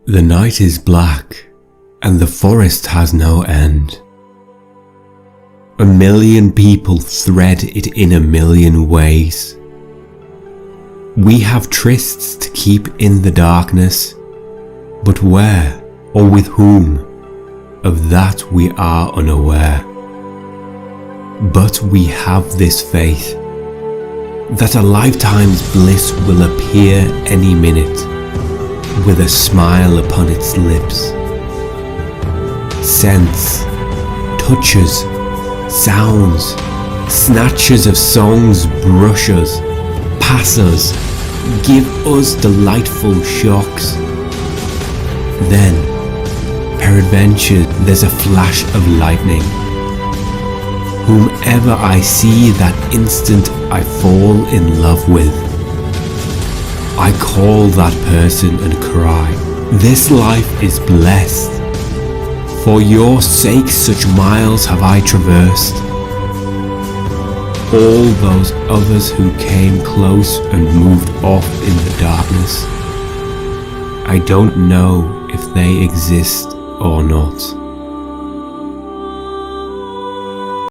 The night is black, and the forest has no end. A million people thread it in a million ways. We have trysts to keep in the darkness, but where or with whom, of that we are unaware. But we have this faith, that a lifetime's bliss will appear any minute, with a smile upon its lips. Scents, touches, sounds, snatches of songs brush us, pass us, give us delightful shocks. Then, peradventure, there's a flash of lightning. Whomever I see that instant I fall in love with, I call that person and cry, this life is blessed. For your sake such miles have I traversed. All those others who came close and moved off in the darkness, I don't know if they exist or not.